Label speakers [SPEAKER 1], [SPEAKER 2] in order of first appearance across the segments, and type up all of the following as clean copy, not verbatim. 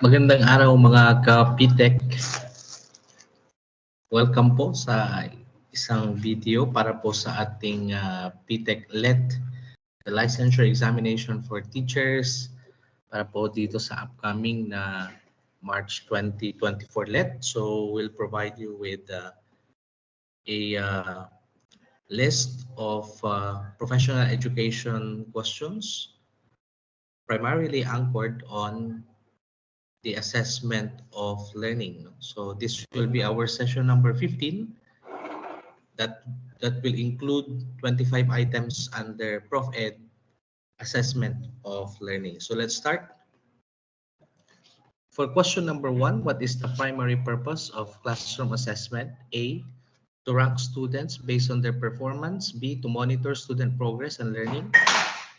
[SPEAKER 1] Magandang araw mga ka-PTEC. Welcome po sa isang video para po sa ating PTEC LET, the Licensure Examination for Teachers, para po dito sa upcoming na March 2024 LET. So we'll provide you with a list of professional education questions, primarily anchored on the assessment of learning. So this will be our session number 15 that will include 25 items under Prof Ed assessment of learning. So let's start. For question number 1, what is the primary purpose of classroom assessment? A, to rank students based on their performance. B, to monitor student progress and learning.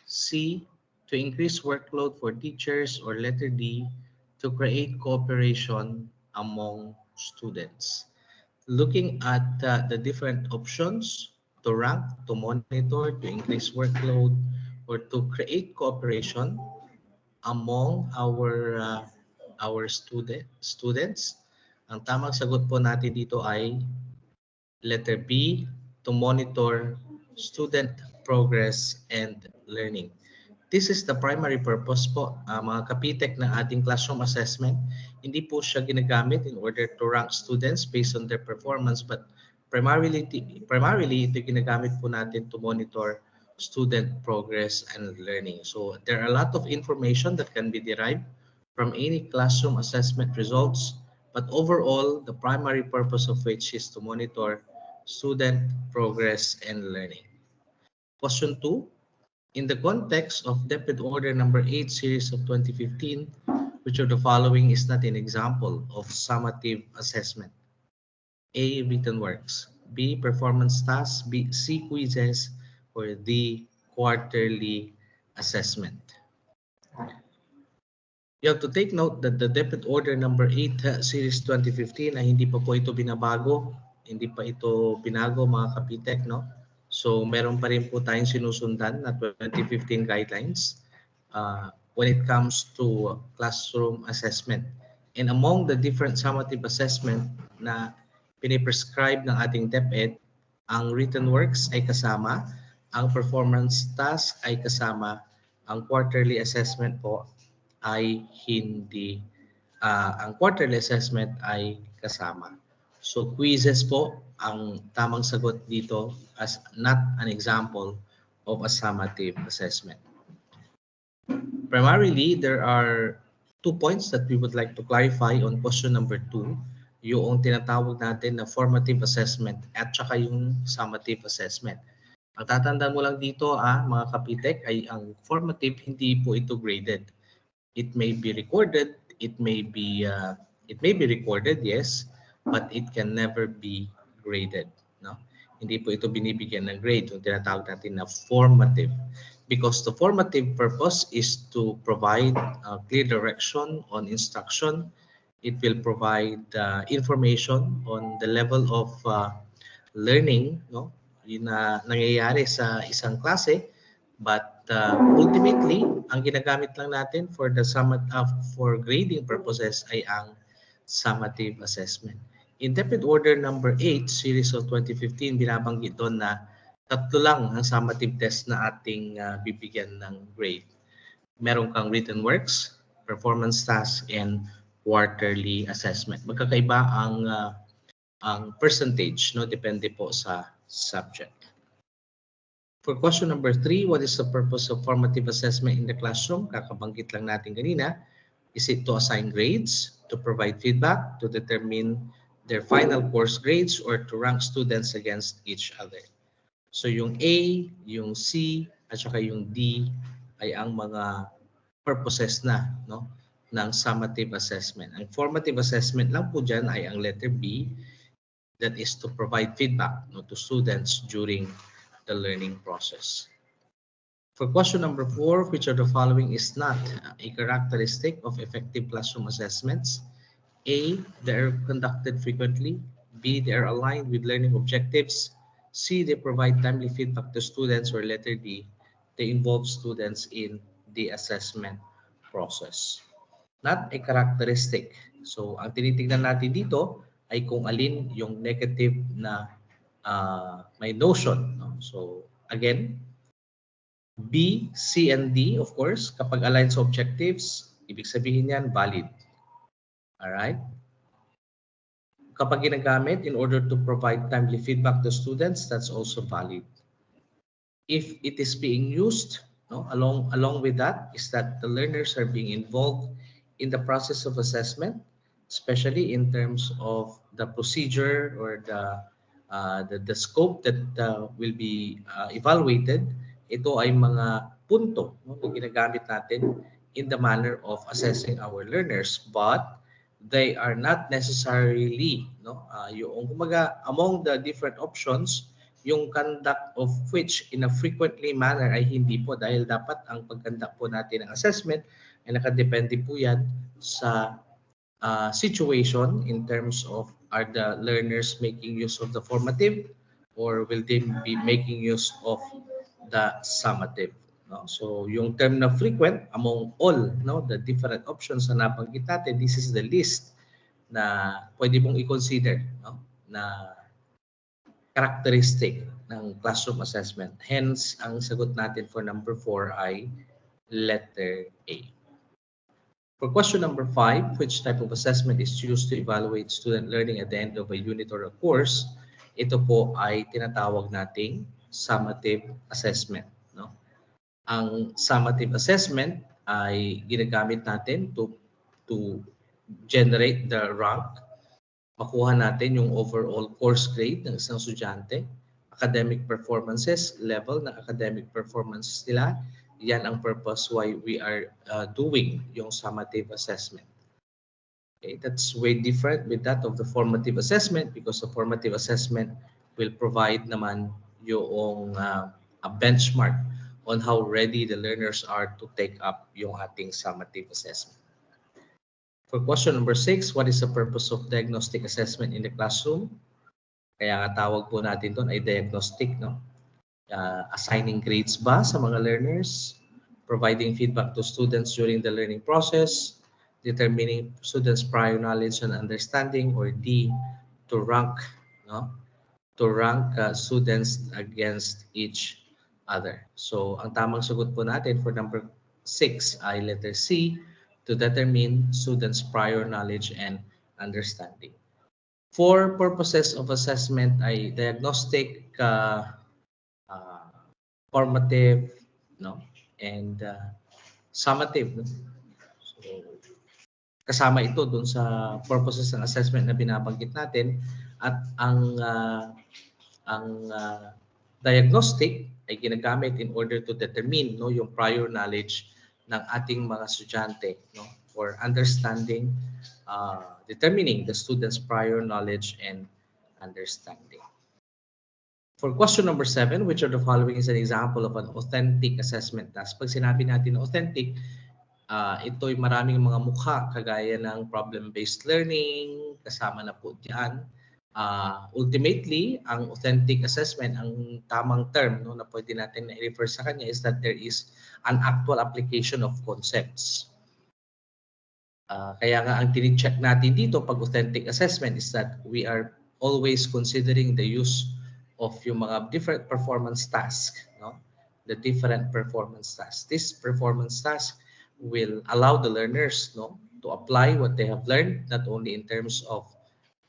[SPEAKER 1] C, to increase workload for teachers. Or letter D, to create cooperation among students. Looking at the different options, to rank, to monitor, to increase workload, or to create cooperation among our students, ang tamang sagot po natin dito ay letter B, to monitor student progress and learning. This is the primary purpose po, mga ka-PTEC, ng ating classroom assessment. Hindi po siya ginagamit in order to rank students based on their performance, but primarily ito ginagamit po natin to monitor student progress and learning. So there are a lot of information that can be derived from any classroom assessment results, but overall, the primary purpose of which is to monitor student progress and learning. Question 2. In the context of DepEd Order Number 8 Series of 2015, which of the following is not an example of summative assessment? A, written works. B, performance tasks. B, C, quizzes. Or D, quarterly assessment. You have to take note that the DepEd Order Number 8 Series 2015 ay hindi pa po ito binabago. Hindi pa ito binago, mga ka-PTEC, no? So meron pa rin po tayong sinusundan na 2015 guidelines when it comes to classroom assessment. And among the different summative assessment na piniprescribe ng ating DepEd, ang written works ay kasama, ang performance task ay kasama, ang quarterly assessment po ay hindi, ang quarterly assessment ay kasama. So quizzes po ang tamang sagot dito as not an example of a summative assessment. Primarily, there are 2 points that we would like to clarify on question number 2, yung tinatawag natin na formative assessment at saka yung summative assessment. Ang tatandaan mo lang dito, mga ka-PTEC, ay ang formative hindi po ito graded. It may be recorded, it may be recorded, yes, but it can never be graded, no? Hindi po ito binibigyan ng grade, yung tinatawag natin na formative, because the formative purpose is to provide clear direction on instruction. It will provide information on the level of learning, no, yun na nangyayari sa isang klase. But ultimately, ang ginagamit lang natin for the for grading purposes ay ang summative assessment. In DepEd Order Number 8, Series of 2015, binabanggit doon na 3 lang ang summative test na ating bibigyan ng grade. Meron kang written works, performance task, and quarterly assessment. Magkakaiba ang percentage, no, depende po sa subject. For question number 3, what is the purpose of formative assessment in the classroom? Kakabanggit lang natin kanina. Is it to assign grades, to provide feedback, to determine their final course grades, or to rank students against each other? So yung A, yung C, at saka yung D ay ang mga purposes na, no, ng summative assessment. Ang formative assessment lang po dyan ay ang letter B, that is to provide feedback, no, to students during the learning process. For question number 4, which of the following is not a characteristic of effective classroom assessments? A, they are conducted frequently. B, they are aligned with learning objectives. C, they provide timely feedback to students. Or letter D, they involve students in the assessment process. not a characteristic. So, ang tinitingnan natin dito ay kung alin yung negative na may notion. No? So, again, B, C, and D, of course, kapag aligned sa objectives, ibig sabihin yan, valid. Alright? Kapag ginagamit in order to provide timely feedback to students, that's also valid. If it is being used, no, along with that, is that the learners are being involved in the process of assessment, especially in terms of the procedure or the scope that will be evaluated. Ito ay mga punto, no, na ginagamit natin in the manner of assessing our learners, but they are not necessarily, no, yung kumaga among the different options, yung conduct of which in a frequently manner ay hindi po, dahil dapat ang pag-conduct po natin ng assessment ay nakadepende po yan sa situation in terms of, are the learners making use of the formative or will they be making use of the summative. No? So yung term na frequent among all, no, the different options na nabanggit natin, this is the list na pwede mong i-consider, no, na characteristic ng classroom assessment. Hence, ang sagot natin for number 4 ay letter A. For question number 5, which type of assessment is used to evaluate student learning at the end of a unit or a course? Ito po ay tinatawag nating summative assessment. No? Ang summative assessment ay ginagamit natin to generate the rank, makuha natin yung overall course grade ng isang estudyante, academic performances, level ng academic performances nila. Yan ang purpose why we are doing yung summative assessment. Okay, that's way different with that of the formative assessment, because the formative assessment will provide naman yung a benchmark on how ready the learners are to take up yung ating summative assessment. For question number 6, what is the purpose of diagnostic assessment in the classroom? Kaya nga tawag po natin doon ay diagnostic, no? Assigning grades ba sa mga learners, providing feedback to students during the learning process, determining students' prior knowledge and understanding, or D, to rank, no? To rank students against each other. So ang tamang sagot po natin for number 6 ay letter C, to determine students' prior knowledge and understanding. For purposes of assessment ay diagnostic, formative, no, and summative. No? So, kasama ito dun sa purposes ng assessment na binabanggit natin, at ang diagnostic ay ginagamit in order to determine, no, yung prior knowledge ng ating mga estudyante, no, for understanding, determining the students' prior knowledge and understanding. For question number 7, which of the following is an example of an authentic assessment task? Pag sinabi natin na authentic, ito'y maraming mga mukha, kagaya ng problem-based learning, kasama na po diyan. Ultimately, ang authentic assessment, ang tamang term, no, na pwede natin i-refer sa kanya is that there is an actual application of concepts. Kaya nga ang tinicheck natin dito pag authentic assessment is that we are always considering the use of yung mga different performance tasks, no? The different performance tasks. This performance task will allow the learners, no, to apply what they have learned, not only in terms of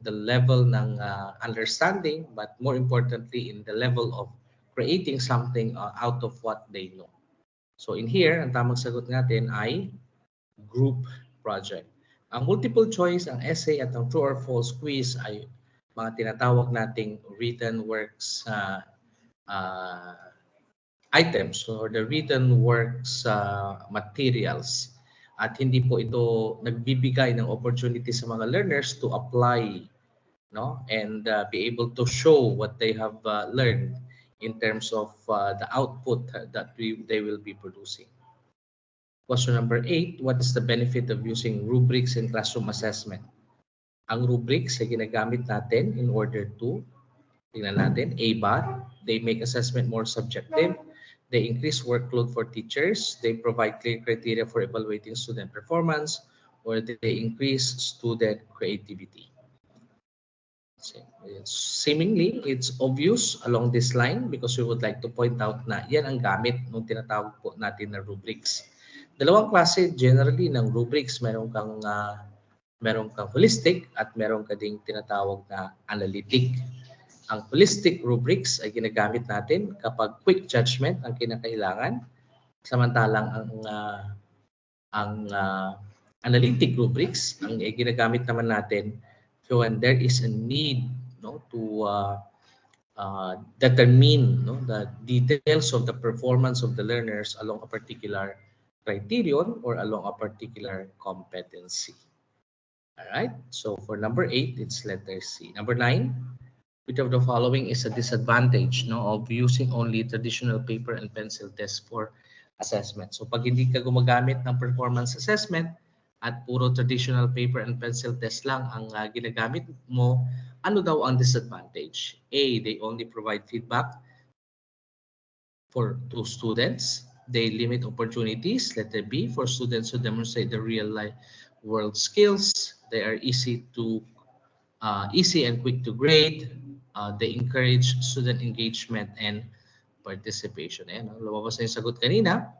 [SPEAKER 1] the level ng understanding, but more importantly in the level of creating something out of what they know. So in here, ang tamang sagot natin ay group project. Ang multiple choice, ang essay at ang true or false quiz ay mga tinatawag nating written works items or the written works materials. At hindi po ito nagbibigay ng opportunity sa mga learners to apply, no, and be able to show what they have learned in terms of the output that they will be producing. Question number 8, what is the benefit of using rubrics in classroom assessment? Ang rubrics ay ginagamit natin in order to, tingnan natin, A, they make assessment more subjective. They increase workload for teachers. They provide clear criteria for evaluating student performance. or they increase student creativity. Seemingly, it's obvious along this line because we would like to point out na yan ang gamit ng tinatawag po natin na rubrics. Dalawang klase generally ng rubrics, meron kang holistic at meron ka ding tinatawag na analytic. Ang holistic rubrics ay ginagamit natin kapag quick judgment ang kinakailangan, samantalang ang analytic rubrics ang ginagamit naman natin when there is a need, no, to determine, no, the details of the performance of the learners along a particular criterion or along a particular competency. All right, so for number 8, it's letter C. Number 9, which of the following is a disadvantage, no, of using only traditional paper and pencil test for assessment? So pag hindi ka gumagamit ng performance assessment at puro traditional paper and pencil test lang ang ginagamit mo, ano daw ang disadvantage? A, they only provide feedback to students. They limit opportunities. Letter B, for students to demonstrate the real life world skills. They are easy and quick to grade. They encourage student engagement and participation. Ayan, lumabas na yung sagot kanina.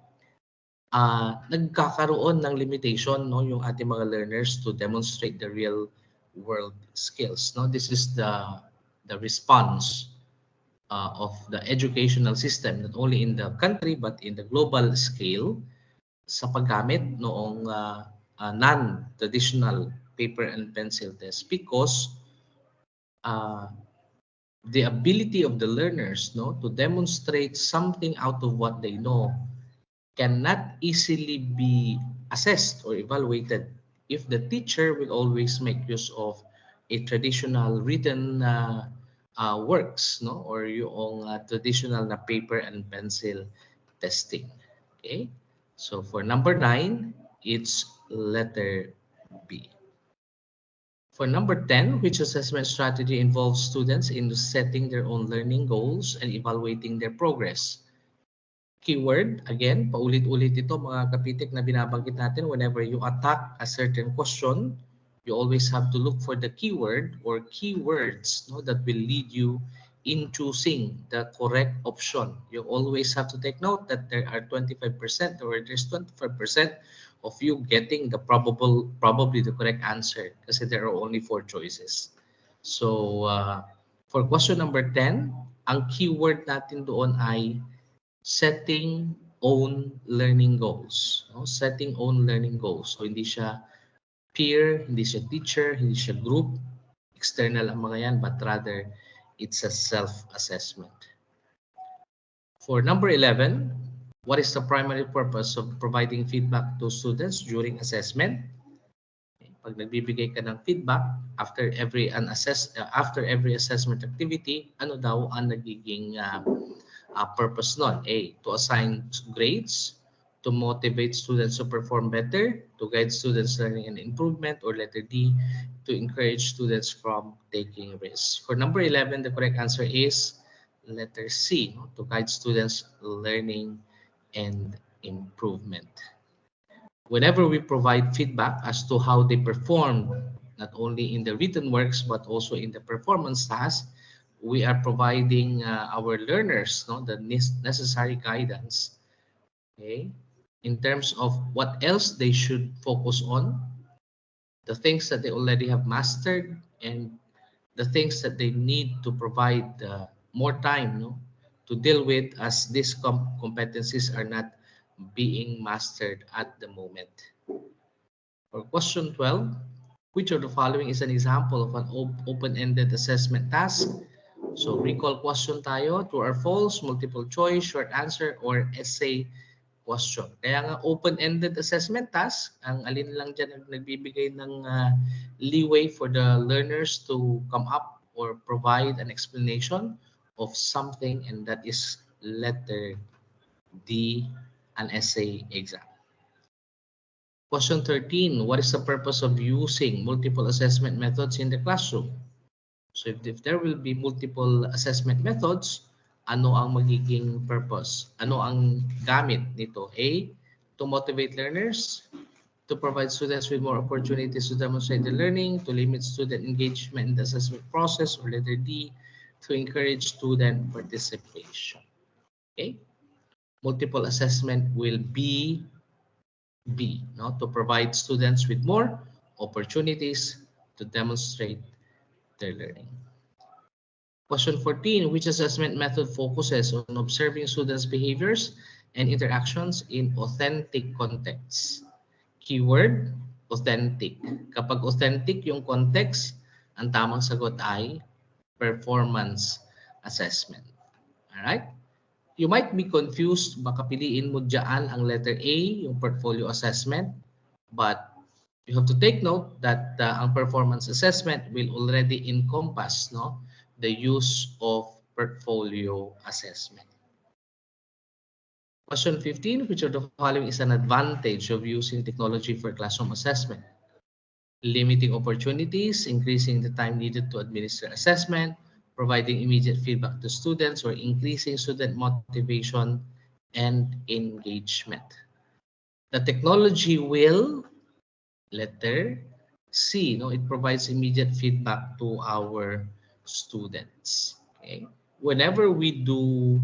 [SPEAKER 1] Nagkakaroon ng limitation, no, yung ating mga learners to demonstrate the real world skills. No, this is the response of the educational system, not only in the country but in the global scale, sa paggamit noong non-traditional paper and pencil test, because the ability of the learners, no, to demonstrate something out of what they know cannot easily be assessed or evaluated if the teacher will always make use of a traditional written works, no, or yung traditional na paper and pencil testing. Okay, so for number 9, it's letter B. For number 10, which assessment strategy involves students in setting their own learning goals and evaluating their progress? Keyword, again, paulit-ulit ito mga kapitik na binabanggit natin. Whenever you attack a certain question, you always have to look for the keyword or keywords, no, that will lead you in choosing the correct option. You always have to take note that there are 25% or there's 25% of you getting the probably the correct answer kasi there are only 4 choices. So for question number 10, ang keyword natin doon ay setting own learning goals. No? Setting own learning goals. So hindi siya peer, hindi siya teacher, hindi siya group, external ang mga yan, but rather it's a self-assessment. For number 11, what is the primary purpose of providing feedback to students during assessment? Pag nagbibigay ka ng feedback after every assessment activity, ano daw ang nagiging purpose nun? A, to assign grades, to motivate students to perform better, to guide students' learning and improvement, or letter D, to encourage students from taking risks. For number 11, the correct answer is letter C, no? To guide students' learning and improvement. Whenever we provide feedback as to how they perform, not only in the written works but also in the performance tasks, we are providing our learners, no, the necessary guidance, okay, in terms of what else they should focus on, the things that they already have mastered, and the things that they need to provide more time, no, to deal with, as these competencies are not being mastered at the moment. For question 12, which of the following is an example of an open-ended assessment task? So recall question tayo, true or false, multiple choice, short answer, or essay question. Kaya nga open-ended assessment task, ang alin lang dyan ang nagbibigay ng leeway for the learners to come up or provide an explanation of something, and that is letter D, an essay exam. Question 13, what is the purpose of using multiple assessment methods in the classroom? So if there will be multiple assessment methods, ano ang magiging purpose? Ano ang gamit nito? A, to motivate learners. to provide students with more opportunities to demonstrate their learning, to limit student engagement in the assessment process, or letter D, to encourage student participation. Okay? Multiple assessment will be B, no? To provide students with more opportunities to demonstrate their learning. Question 14, which assessment method focuses on observing students' behaviors and interactions in authentic contexts? Keyword, authentic. Kapag authentic yung context, ang tamang sagot ay performance assessment. Alright? You might be confused, baka piliin mo dyan ang letter A, yung portfolio assessment, but you have to take note that ang performance assessment will already encompass, no, the use of portfolio assessment. Question 15, which of the following is an advantage of using technology for classroom assessment? Limiting opportunities, increasing the time needed to administer assessment, providing immediate feedback to students, or increasing student motivation and engagement. The technology will, letter C, no, it provides immediate feedback to our students. Okay? Whenever we do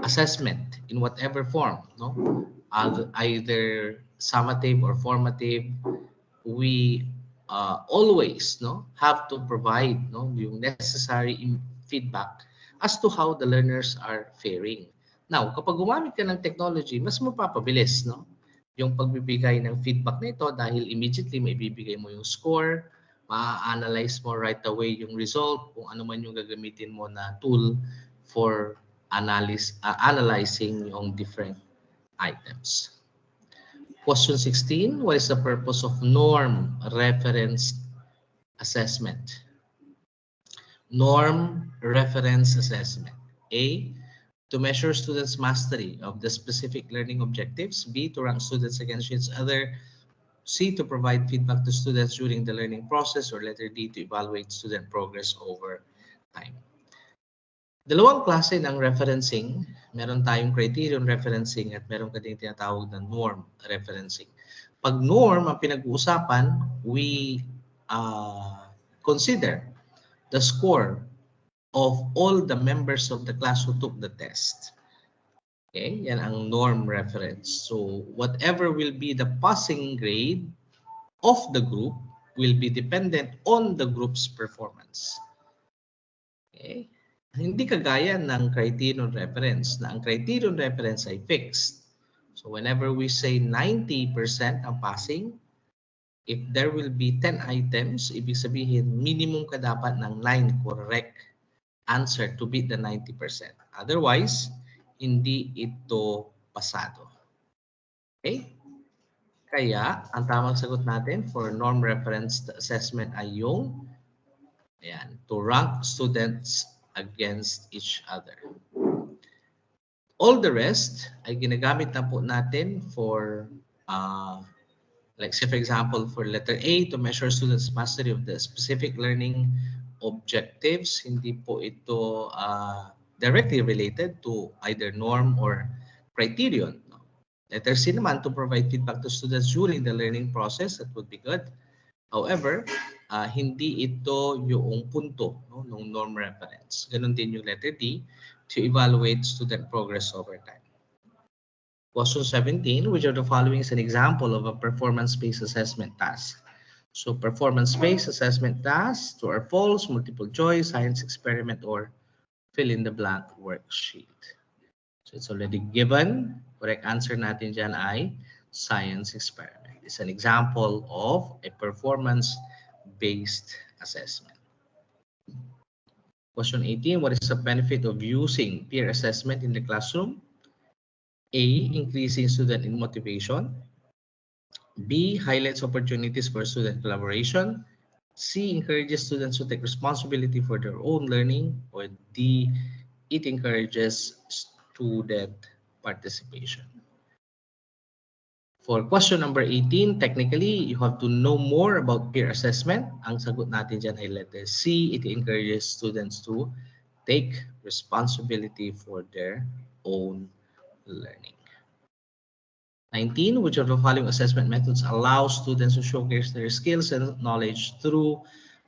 [SPEAKER 1] assessment in whatever form, no, either summative or formative, we always, no, have to provide, no, yung necessary feedback as to how the learners are faring. Now, kapag gumamit ka ng technology, mas mapapabilis, no, yung pagbibigay ng feedback nito dahil immediately may bibigay mo yung score, ma-analyze mo right away yung result, kung ano man yung gagamitin mo na tool for analyzing yung different items. Question 16, what is the purpose of norm reference assessment? Norm reference assessment. A, to measure students' mastery of the specific learning objectives. B, to rank students against each other. C, to provide feedback to students during the learning process. Or letter D, to evaluate student progress over time. Dalawang klase ng referencing. Meron tayong criterion referencing at meron ka din tinatawag na norm referencing. Pag norm ang pinag-uusapan, we consider the score of all the members of the class who took the test. Okay, yan ang norm reference. So whatever will be the passing grade of the group will be dependent on the group's performance. Okay. Hindi kagaya ng criterion reference na ang criterion reference ay fixed. So whenever we say 90% ang passing, if there will be 10 items, ibig sabihin minimum ka dapat ng 9 correct answer to beat the 90%. Otherwise, hindi ito pasado. Okay? Kaya, ang tamang sagot natin for norm reference assessment ay yung to rank students against each other. All the rest ay ginagamit na po natin for, like say for example, for letter A, to measure students' mastery of the specific learning objectives. Hindi po ito directly related to either norm or criterion. Letter C naman, to provide feedback to students during the learning process. That would be good. However, hindi ito yung punto, no, ng norm reference. Ganon din yung letter D, to evaluate student progress over time. Question 17, which of the following is an example of a performance-based assessment task? So performance-based assessment task, true or false, multiple choice, science experiment, or fill in the blank worksheet. So it's already given. Correct answer natin dyan ay science experiment. It's an example of a performance-based assessment. Question 18, what is the benefit of using peer assessment in the classroom? A, increasing student motivation. B, highlights opportunities for student collaboration. C, encourages students to take responsibility for their own learning. Or D, it encourages student participation. For question number 18, technically, you have to know more about peer assessment. Ang sagot natin dyan ay letter C. It encourages students to take responsibility for their own learning. 19, which of the following assessment methods allow students to showcase their skills and knowledge through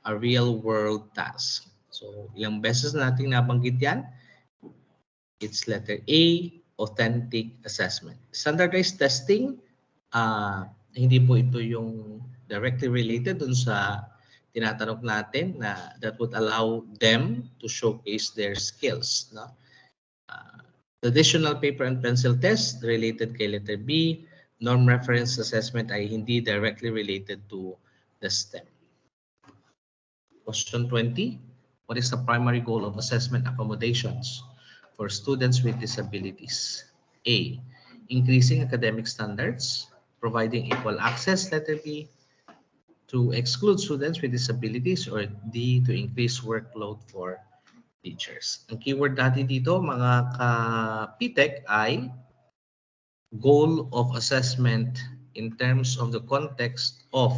[SPEAKER 1] a real-world task? So, ilang beses natin nabanggit yan? It's letter A, authentic assessment. Standardized testing, hindi po ito yung directly related dun sa tinatanong natin na that would allow them to showcase their skills. No? Traditional paper and pencil test related kay letter B. Norm reference assessment ay hindi directly related to the STEM. Question 20. What is the primary goal of assessment accommodations for students with disabilities? A. Increasing academic standards, providing equal access, letter B, to exclude students with disabilities, or D, to increase workload for teachers. Ang keyword natin dito, mga ka-PTEC, ay goal of assessment in terms of the context of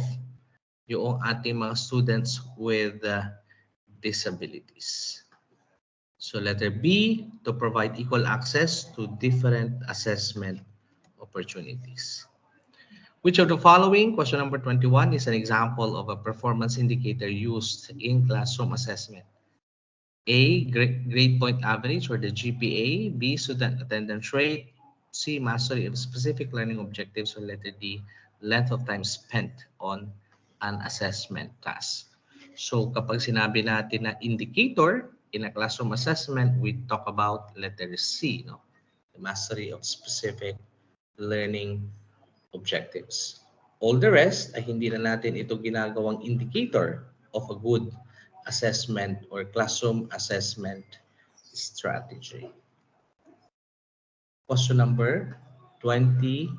[SPEAKER 1] yung ating mga students with disabilities. So letter B, to provide equal access to different assessment opportunities. Which of the following, question number 21, is an example of a performance indicator used in classroom assessment? A, grade point average or the GPA. B, student attendance rate. C, mastery of specific learning objectives. Or letter D, length of time spent on an assessment task. So kapag sinabi natin na indicator in a classroom assessment, we talk about letter C, no? The mastery of specific learning objectives. All the rest ay hindi na natin ito ginagawang indicator of a good assessment or classroom assessment strategy. Question number 22.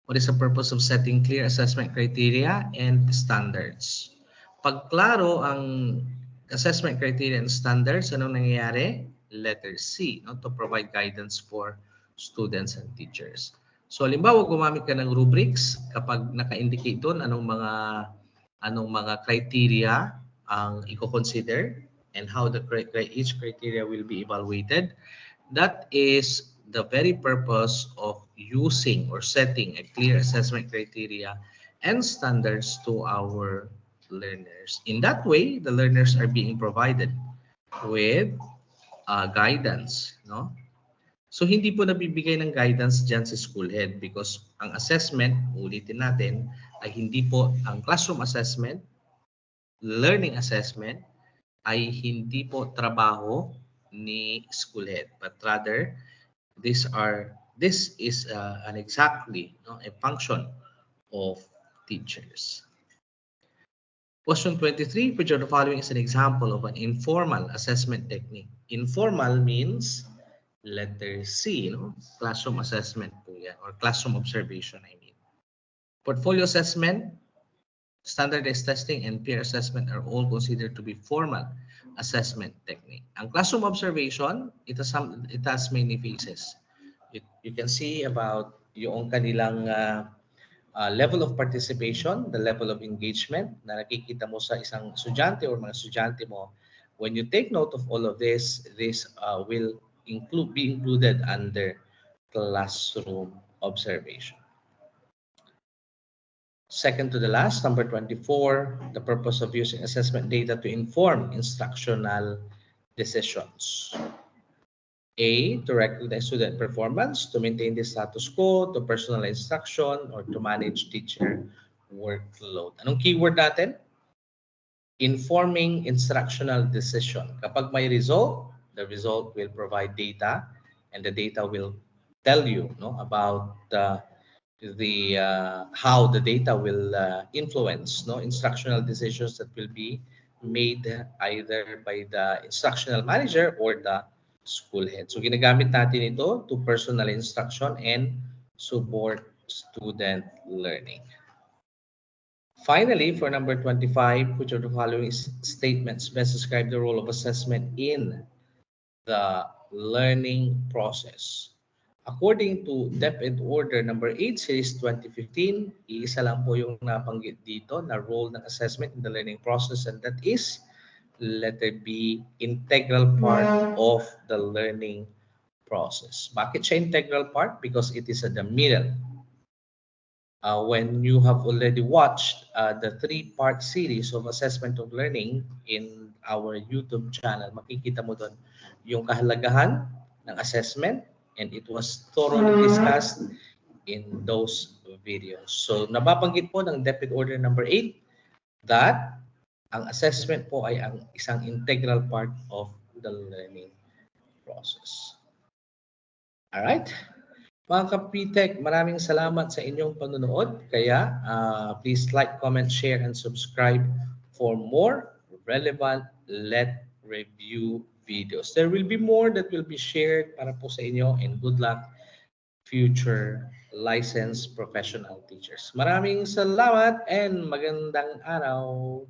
[SPEAKER 1] What is the purpose of setting clear assessment criteria and standards? Pag klaro ang assessment criteria and standards, anong nangyayari? Letter C, no? To provide guidance for students and teachers. So, halimbawa, gumamit ka ng rubrics kapag naka-indicate doon anong mga criteria ang i-consider and how each criteria will be evaluated. That is the very purpose of using or setting a clear assessment criteria and standards to our learners. In that way, the learners are being provided with guidance, no? So, hindi po nabibigay ng guidance dyan sa school head because ang assessment, ulitin natin, ay hindi po ang classroom assessment, learning assessment, ay hindi po trabaho ni school head, but rather this is an exactly, no, a function of teachers. Question 23, which of the following is an example of an informal assessment technique? Informal means letter C, no? Classroom assessment po yan, or classroom observation, I mean. Portfolio assessment, standardized testing, and peer assessment are all considered to be formal assessment technique. Ang classroom observation, it has many phases. You can see about yung kanilang level of participation, the level of engagement na nakikita mo sa isang estudyante or mga estudyante mo. When you take note of all of this will be included under classroom observation. Second to the last, number 24, the purpose of using assessment data to inform instructional decisions. A, to recognize student performance, to maintain the status quo, to personalize instruction, or to manage teacher workload. Anong keyword natin? Informing instructional decision. Kapag may result, the result will provide data, and the data will tell you, no, about how the data will influence, no, instructional decisions that will be made either by the instructional manager or the school head. So ginagamit natin ito to personal instruction and support student learning. Finally, for number 25, which of the following statements best describe the role of assessment in the learning process? According to DepEd Order number 8, Series 2015, isa lang po yung nabanggit dito na role ng assessment in the learning process, and that is letter B, integral part of the learning process. Bakit siya integral part? Because it is at the middle. When you have already watched the 3-part series of assessment of learning in our YouTube channel, makikita mo doon yung kahalagahan ng assessment, and it was thoroughly discussed in those videos. So nababanggit po ng DepEd Order number 8 that ang assessment po ay ang isang integral part of the learning process. Alright? Mga ka-PTEC, maraming salamat sa inyong panonood. Kaya please like, comment, share, and subscribe for more relevant Let Review videos. There will be more that will be shared para po sa inyo, and good luck future licensed professional teachers. Maraming salamat and magandang araw.